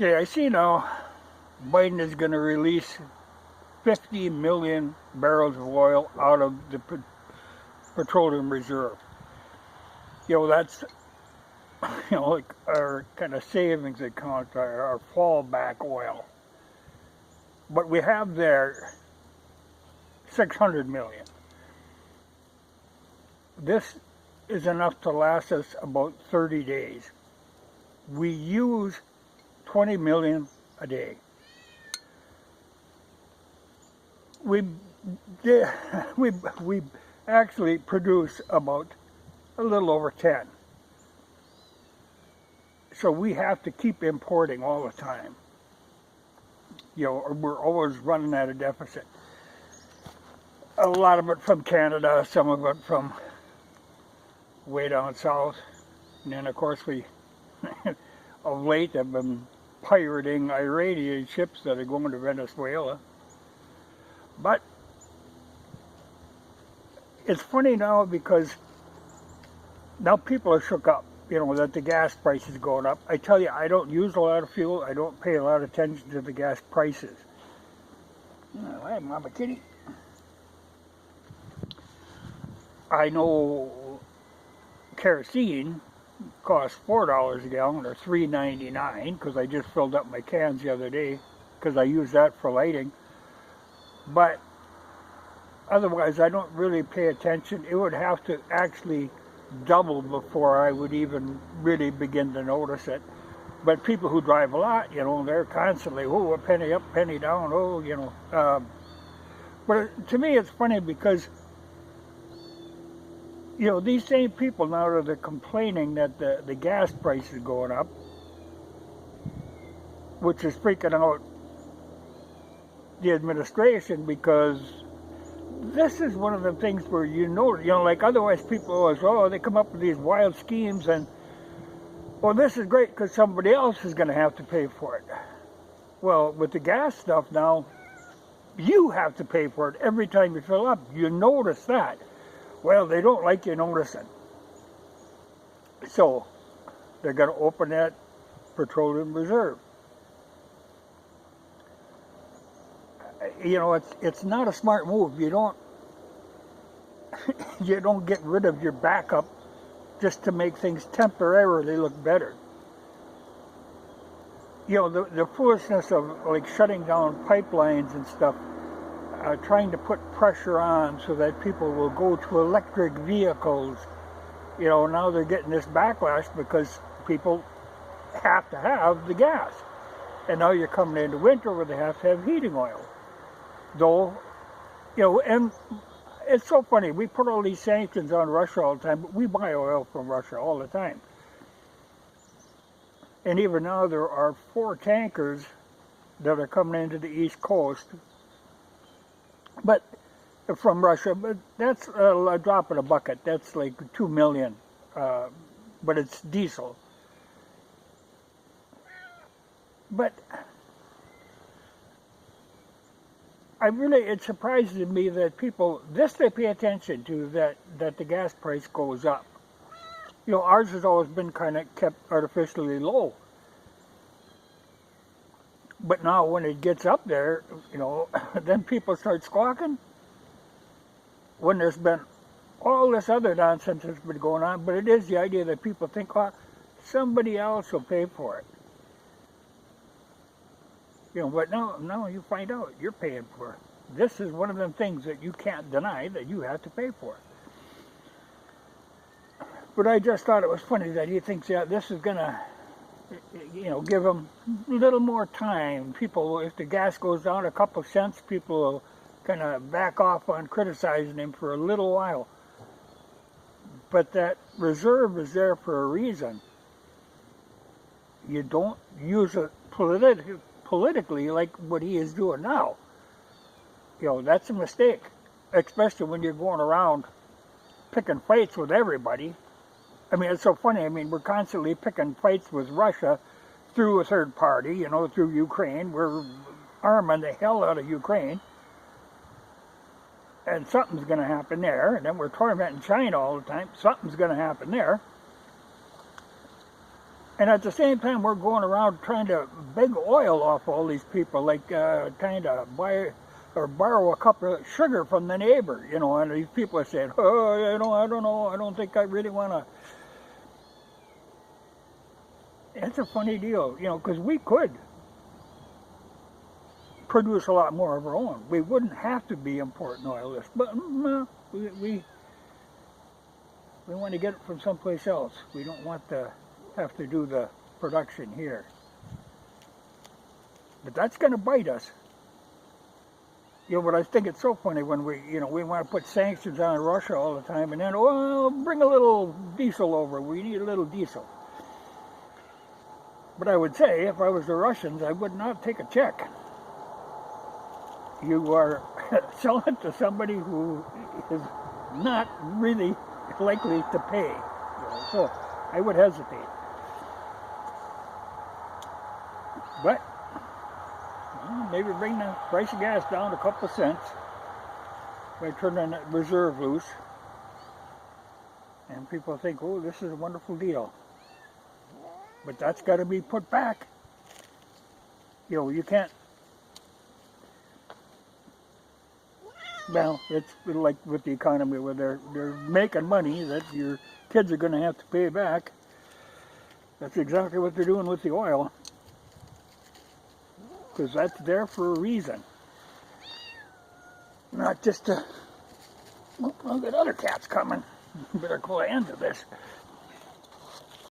Okay, I see now Biden is going to release 50 million barrels of oil out of the petroleum reserve. That's, like our kind of savings account, our fallback oil. But we have there 600 million. This is enough to last us about 30 days. We use 20 million a day. We actually produce about a little over 10. So we have to keep importing all the time. We're always running at a deficit. A lot of it from Canada, some of it from way down south. And then of course we, of late, have been pirating Iranian ships that are going to Venezuela. But it's funny now because now people are shook up, that the gas price is going up. I tell you, I don't use a lot of fuel. I don't pay a lot of attention to the gas prices. Hey, Mama Kitty. I know kerosene costs $4 a gallon or $3.99 because I just filled up my cans the other day because I use that for lighting. But otherwise, I don't really pay attention. It would have to actually double before I would even really begin to notice it. But people who drive a lot, they're constantly, a penny up, penny down, But to me, it's funny because, these same people now that are complaining that the gas price is going up, which is freaking out the administration, because this is one of the things where like otherwise people always, they come up with these wild schemes and, this is great because somebody else is going to have to pay for it. Well, with the gas stuff now, you have to pay for it every time you fill up. You notice that. Well, they don't like you noticing. So, they're going to open that petroleum reserve. It's not a smart move. You don't get rid of your backup just to make things temporarily look better. The foolishness of like shutting down pipelines and stuff, trying to put pressure on so that people will go to electric vehicles. Now they're getting this backlash because people have to have the gas. And now you're coming into winter where they have to have heating oil. Though, and it's so funny, we put all these sanctions on Russia all the time, but we buy oil from Russia all the time. And even now there are 4 tankers that are coming into the East Coast, but from Russia, but that's a drop in a bucket. That's like 2 million, but it's diesel. But it surprises me that people, they pay attention to, that the gas price goes up. Ours has always been kind of kept artificially low. But now when it gets up there, then people start squawking. When there's been all this other nonsense that's been going on, but it is the idea that people think, somebody else will pay for it. But now you find out you're paying for it. This is one of them things that you can't deny that you have to pay for. But I just thought it was funny that he thinks, this is going to, give them a little more time. People, if the gas goes down a couple cents, people will kind of back off on criticizing him for a little while. But that reserve is there for a reason. You don't use it politically like what he is doing now. That's a mistake, especially when you're going around picking fights with everybody. It's so funny. We're constantly picking fights with Russia through a third party, through Ukraine. We're arming the hell out of Ukraine. And something's going to happen there. And then we're tormenting China all the time. Something's going to happen there. And at the same time, we're going around trying to beg oil off all these people, like trying to buy or borrow a cup of sugar from the neighbor, you know, and these people are saying, oh, you know, I don't know, I don't think I really want to. It's a funny deal, you know, because we could produce a lot more of our own. We wouldn't have to be importing oil, but we want to get it from someplace else. We don't want to have to do the production here. But that's going to bite us. You know, but I think it's so funny when we want to put sanctions on Russia all the time, and then, well, bring a little diesel over. We need a little diesel. But I would say, if I was the Russians, I would not take a check. You are selling to somebody who is not really likely to pay. You know, so I would hesitate. But maybe bring the price of gas down a couple of cents by turning that reserve loose. And people think, oh, this is a wonderful deal. But that's got to be put back. You know, you can't. Well, it's like with the economy where they're making money that your kids are going to have to pay back. That's exactly what they're doing with the oil. Because that's there for a reason. Not just to... Oh, I've got other cats coming. Better call an end to this.